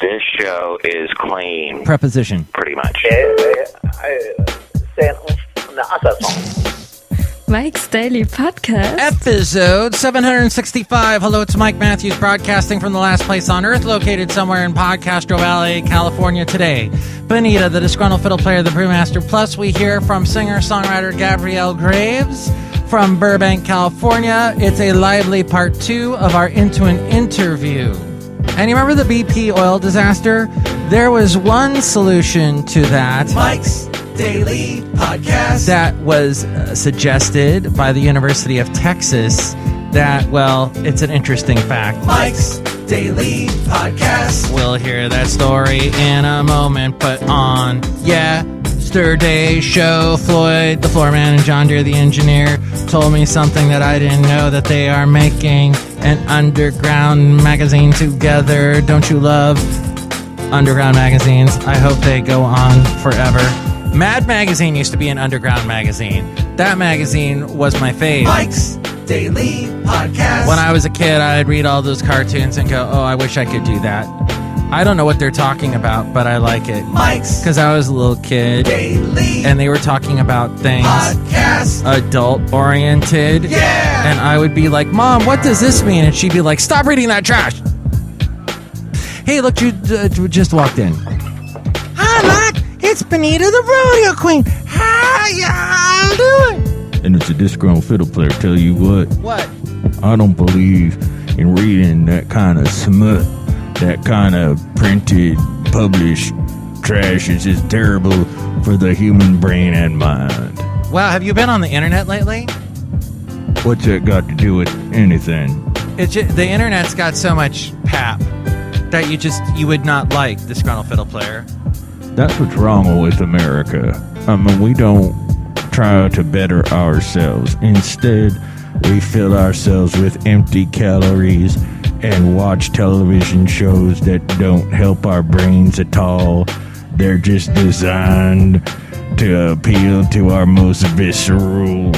This show is clean. Preposition. Pretty much. Mike's Daily Podcast. Episode 765. Hello, it's Mike Matthews broadcasting from the last place on earth, located somewhere in Podcastro Valley, California today. Benita, the Disgruntled Fiddle Player, the Brewmaster. Plus, we hear from singer-songwriter GABRIELLE GRAVES from Burbank, California. It's a lively part 2 of our Into an Interview. And you remember the BP oil disaster? There was one solution to that. Mike's Daily Podcast. That was suggested by the University of Texas that, well, it's an interesting fact. Mike's Daily Podcast. We'll hear that story in a moment, but on yesterday's show, Floyd, the floor man, and John Deere, the engineer, told me something that I didn't know, that they are making an underground magazine together. Don't you love underground magazines? I hope they go on forever. Mad Magazine used to be an underground magazine. That magazine was my fave. Mike's Daily Podcast. When I was a kid, I'd read all those cartoons and go, oh, I wish I could do that. I don't know what they're talking about, but I like it. Mike's. Because I was a little kid. Daily. And they were talking about things. Podcast. Adult-oriented. Yeah. And I would be like, Mom, what does this mean? And she'd be like, stop reading that trash. Hey, look, you just walked in. Hi, Mike. It's Benita, the rodeo queen. How y'all doing? And it's a disgruntled fiddle player. Tell you what. What? I don't believe in reading that kind of smut, that kind of printed, published trash. Is just terrible for the human brain and mind. Wow, have you been on the internet lately? What's that got to do with anything? The internet's got so much pap that you would not like Disgruntled Fiddle Player. That's what's wrong with America. I mean, we don't try to better ourselves. Instead, we fill ourselves with empty calories and watch television shows that don't help our brains at all. They're just designed to appeal to our most visceral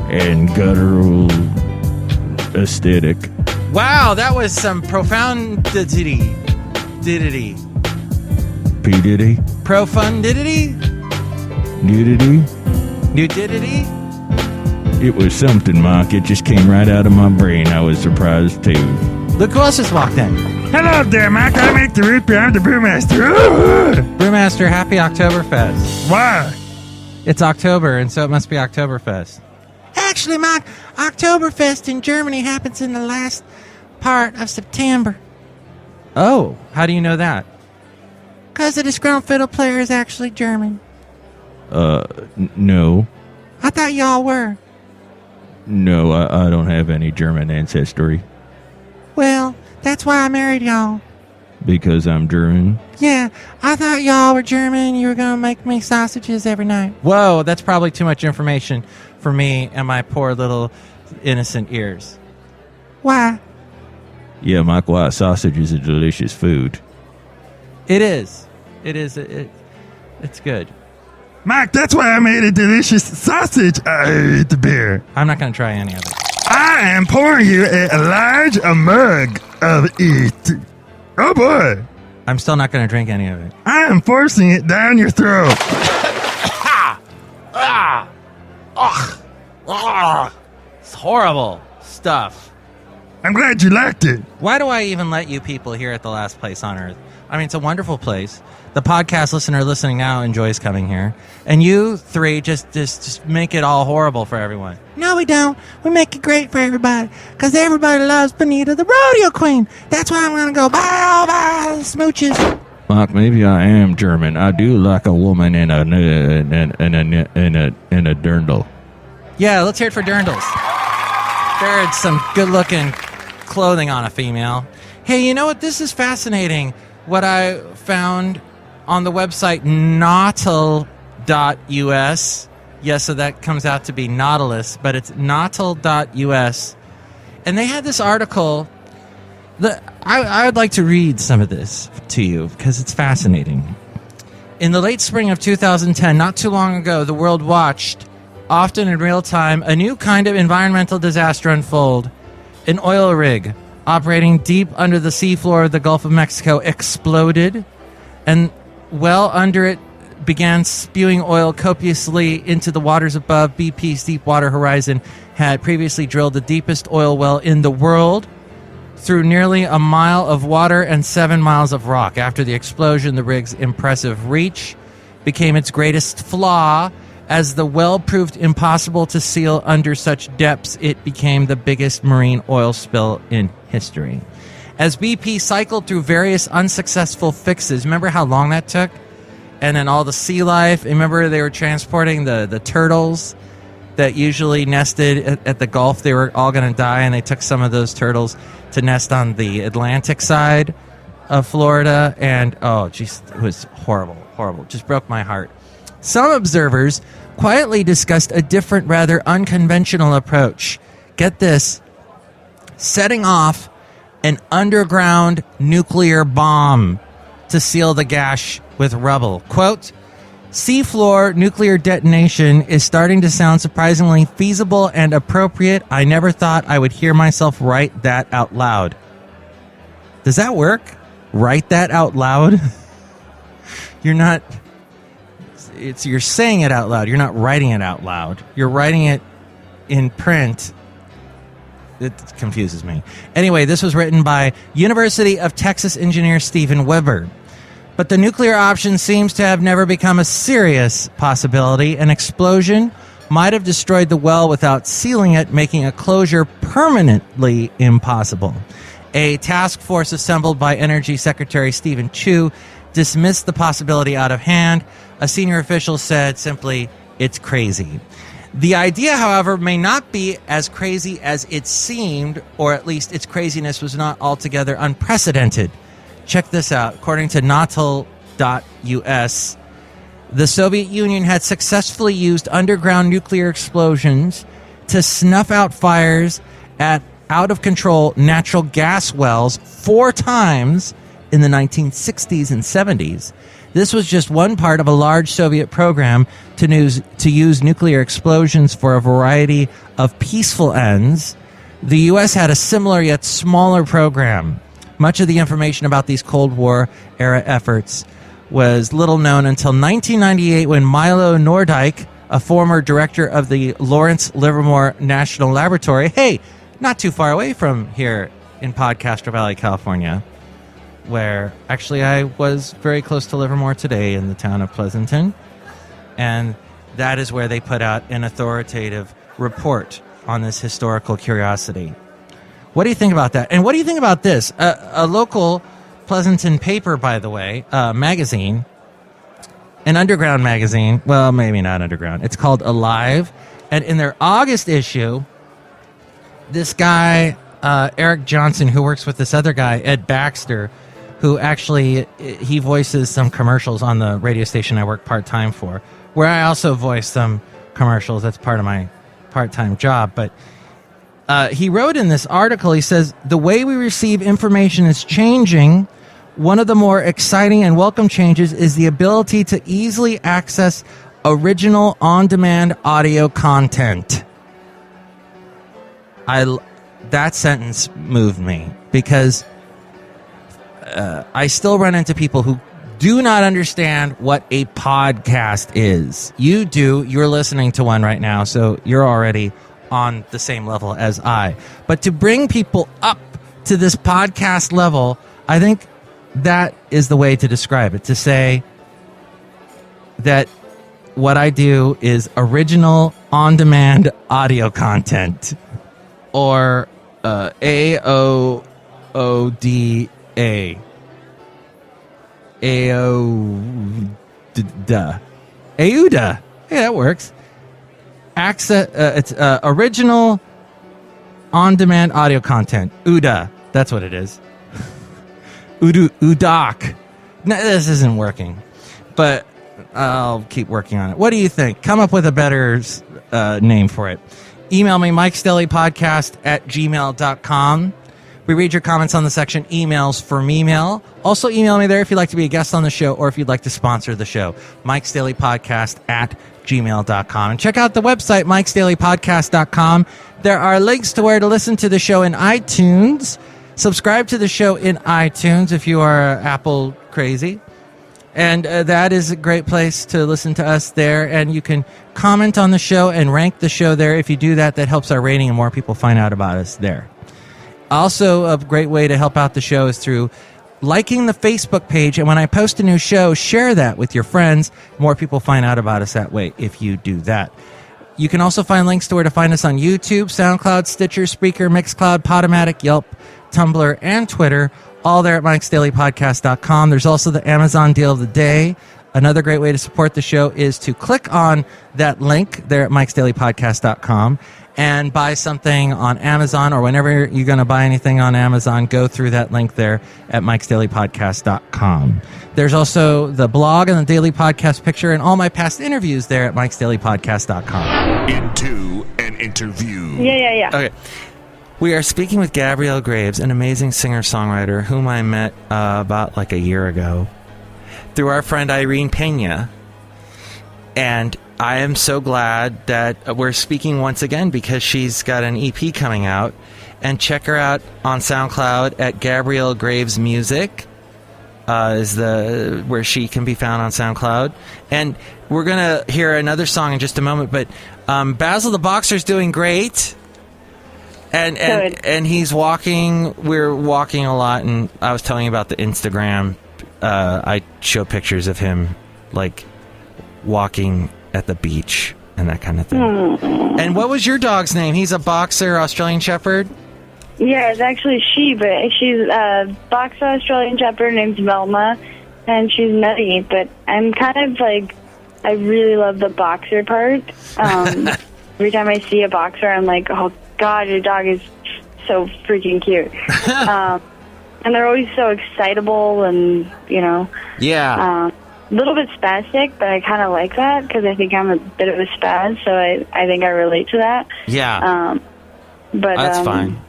and guttural aesthetic. Wow, that was some profundity. P. Diddy? Profundity? Nudity? Nudity? It was something, Mark. It just came right out of my brain. I was surprised, too. Look who else just walked in. Hello there, Mike. I make the root beer. I'm the Brewmaster. Brewmaster, happy Oktoberfest. Why? It's October, and so it must be Oktoberfest. Actually, Mike, Oktoberfest in Germany happens in the last part of September. Oh, how do you know that? Because the Disgruntled Fiddle Player is actually German. No. I thought y'all were. No, I don't have any German ancestry. Well, that's why I married y'all. Because I'm German? Yeah, I thought y'all were German. You were going to make me sausages every night. Whoa, that's probably too much information for me and my poor little innocent ears. Why? Yeah, Mike, why? Sausage is a delicious food. It is. It is. It's good. Mike, that's why I made a delicious sausage. I ate the beer. I'm not going to try any of it. I am pouring you a large mug of it. Oh, boy. I'm still not going to drink any of it. I am forcing it down your throat. It's horrible stuff. I'm glad you liked it. Why do I even let you people here at the last place on earth? I mean, it's a wonderful place. The podcast listener listening now enjoys coming here. And you three just make it all horrible for everyone. No, we don't. We make it great for everybody. Because everybody loves Benita, the rodeo queen. That's why I'm going to go bye, smooches. Mark, maybe I am German. I do like a woman in a dirndl. Yeah, let's hear it for dirndls. There's some good-looking clothing on a female. Hey, you know what? This is fascinating. What I found on the website nautil.us. Yes, so that comes out to be Nautilus, but it's nautil.us. And they had this article that I would like to read some of this to you because it's fascinating. In the late spring of 2010, not too long ago, the world watched, often in real time, a new kind of environmental disaster unfold. An oil rig operating deep under the seafloor of the Gulf of Mexico exploded, and well under it began spewing oil copiously into the waters above. BP's Deepwater Horizon had previously drilled the deepest oil well in the world through nearly a mile of water and 7 miles of rock. After the explosion, the rig's impressive reach became its greatest flaw. As the well proved impossible to seal under such depths, it became the biggest marine oil spill in history. As BP cycled through various unsuccessful fixes, remember how long that took? And then all the sea life. Remember they were transporting the turtles that usually nested at the Gulf. They were all going to die, and they took some of those turtles to nest on the Atlantic side of Florida. And, oh, geez, it was horrible, horrible. Just broke my heart. Some observers quietly discussed a different, rather unconventional approach. Get this. Setting off an underground nuclear bomb to seal the gash with rubble. Quote, seafloor nuclear detonation is starting to sound surprisingly feasible and appropriate. I never thought I would hear myself write that out loud. Does that work? Write that out loud? You're not... you're saying it out loud. You're not writing it out loud. You're writing it in print. It confuses me. Anyway, this was written by University of Texas engineer Stephen Weber. But the nuclear option seems to have never become a serious possibility. An explosion might have destroyed the well without sealing it, making a closure permanently impossible. A task force assembled by Energy Secretary Stephen Chu dismissed the possibility out of hand. A senior official said simply, it's crazy. The idea, however, may not be as crazy as it seemed, or at least its craziness was not altogether unprecedented. Check this out. According to Natal.us, the Soviet Union had successfully used underground nuclear explosions to snuff out fires at out-of-control natural gas wells 4 times in the 1960s and 70s. This was just one part of a large Soviet program to use nuclear explosions for a variety of peaceful ends. The U.S. had a similar yet smaller program. Much of the information about these Cold War-era efforts was little known until 1998 when Milo Nordyke, a former director of the Lawrence Livermore National Laboratory, hey, not too far away from here in Podcastro Valley, California, where actually I was very close to Livermore today in the town of Pleasanton, and that is where they put out an authoritative report on this historical curiosity. What do you think about that? And what do you think about this? A local Pleasanton paper, by the way, magazine, an underground magazine, well, maybe not underground, it's called Alive, and in their August issue, this guy, Eric Johnson, who works with this other guy, Ed Baxter, who actually, he voices some commercials on the radio station I work part-time for, where I also voice some commercials. That's part of my part-time job. But he wrote in this article, he says, the way we receive information is changing. One of the more exciting and welcome changes is the ability to easily access original on-demand audio content. That sentence moved me because I still run into people who do not understand what a podcast is. You do. You're listening to one right now, so you're already on the same level as I. But to bring people up to this podcast level, I think that is the way to describe it, to say that what I do is original on-demand audio content, or AOODA. AUDA. Hey, that works. Access. It's original on-demand audio content. UDA. That's what it is. UDOC. No, this isn't working, but I'll keep working on it. What do you think? Come up with a better name for it. Email me, MIKEs-DAILY-PODCAST@gmail.com. We read your comments on the section Emails for Me-mail. Also email me there if you'd like to be a guest on the show or if you'd like to sponsor the show. MIKEs-DAILY-PODCAST@gmail.com. And check out the website, MIKEs-DAILY-PODCAST.com. There are links to where to listen to the show in iTunes, Subscribe to the show in iTunes if you are Apple crazy. And that is a great place to listen to us there. And you can comment on the show and rank the show there. If you do that, that helps our rating and more people find out about us there. Also, a great way to help out the show is through liking the Facebook page. And when I post a new show, share that with your friends. More people find out about us that way if you do that. You can also find links to where to find us on YouTube, SoundCloud, Stitcher, Spreaker, Mixcloud, Podomatic, Yelp, Tumblr, and Twitter. All there at MIKEs-DAILY-Podcast.com. There's also the Amazon deal of the day. Another great way to support the show is to click on that link there at MIKEs-DAILY-Podcast.com and buy something on Amazon, or whenever you're going to buy anything on Amazon, go through that link there at MIKEs-DAILY-Podcast.com. There's also the blog and the Daily Podcast picture and all my past interviews there at MIKEs-DAILY-Podcast.com. Into an interview. Yeah. Okay. We are speaking with Gabrielle Graves, an amazing singer-songwriter whom I met about like a year ago through our friend Irene Pena. And I am so glad that we're speaking once again because she's got an EP coming out. And check her out on SoundCloud at Gabrielle Graves Music is where she can be found on SoundCloud. And we're going to hear another song in just a moment. But Basil the Boxer's doing great. And he's walking. We're walking a lot, and I was telling you about the Instagram. I show pictures of him, like, walking at the beach and that kind of thing. And what was your dog's name? He's a boxer Australian Shepherd? Yeah, it's actually she, but she's a boxer Australian Shepherd named Velma, and she's nutty, but I'm kind of like, I really love the boxer part. Every time I see a boxer, I'm like, oh, God, your dog is so freaking cute. And they're always so excitable and, Yeah. A little bit spastic, but I kind of like that because I think I'm a bit of a spaz, so I think I relate to that. Yeah. But that's fine.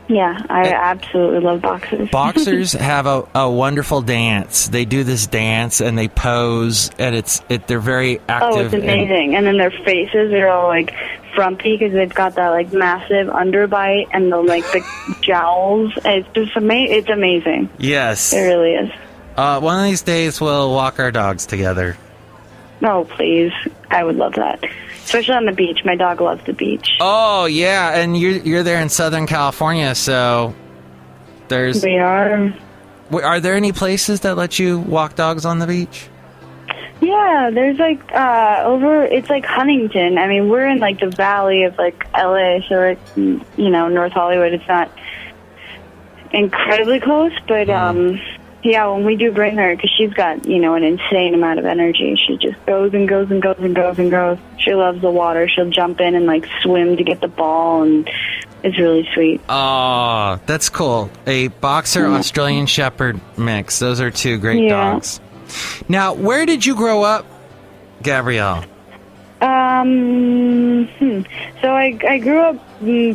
Yeah, I absolutely love boxers. Boxers have a wonderful dance. They do this dance and they pose, and they're very active. Oh, it's amazing. And then their faces are all like frumpy because they've got that like massive underbite and the jowls. It's just it's amazing. Yes, it really is. One of these days we'll walk our dogs together. Oh, please! I would love that. Especially on the beach. My dog loves the beach. Oh, yeah, and you're there in Southern California, so there's... We are. Are there any places that let you walk dogs on the beach? Yeah, there's it's like Huntington. I mean, we're in like the valley of like LA, so it's, North Hollywood. It's not incredibly close, but yeah, when we do bring her, because she's got, an insane amount of energy. She just goes and goes and goes and goes and goes. She loves the water. She'll jump in and, swim to get the ball, and it's really sweet. Oh, that's cool. A boxer Australian Shepherd mix. Those are two great dogs. Now, where did you grow up, Gabrielle? So I grew up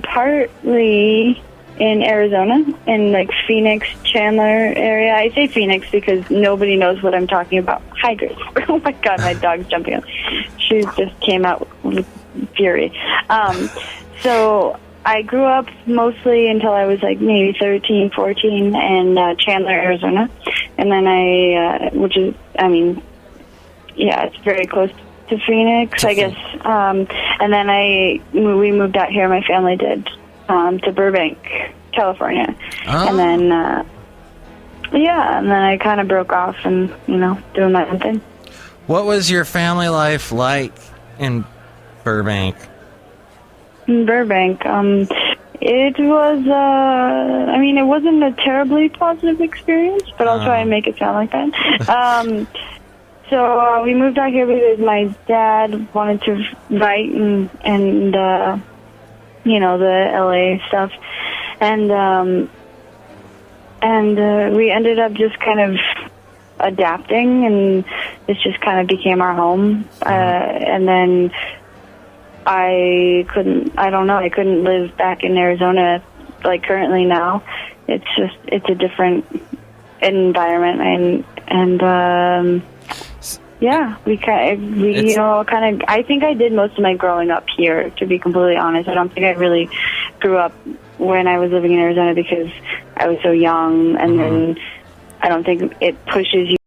partly in Arizona, in Phoenix, Chandler area. I say Phoenix because nobody knows what I'm talking about. Hi, Grace. Oh my God, my dog's jumping up. She just came out with fury. So I grew up mostly until I was maybe 13, 14 in Chandler, Arizona. And then it's very close to Phoenix, I guess. And then we moved out here, my family did. To Burbank, California. Oh. And then, and then I kind of broke off and, doing my own thing. What was your family life like in Burbank? In Burbank, it was, it wasn't a terribly positive experience, but I'll try and make it sound like that. So we moved out here because my dad wanted to write and the LA stuff. And we ended up just kind of adapting, and this just kind of became our home. And then I couldn't live back in Arizona currently now. It's a different environment, and yeah, I think I did most of my growing up here, to be completely honest. I don't think I really grew up when I was living in Arizona because I was so young, and then I don't think it pushes you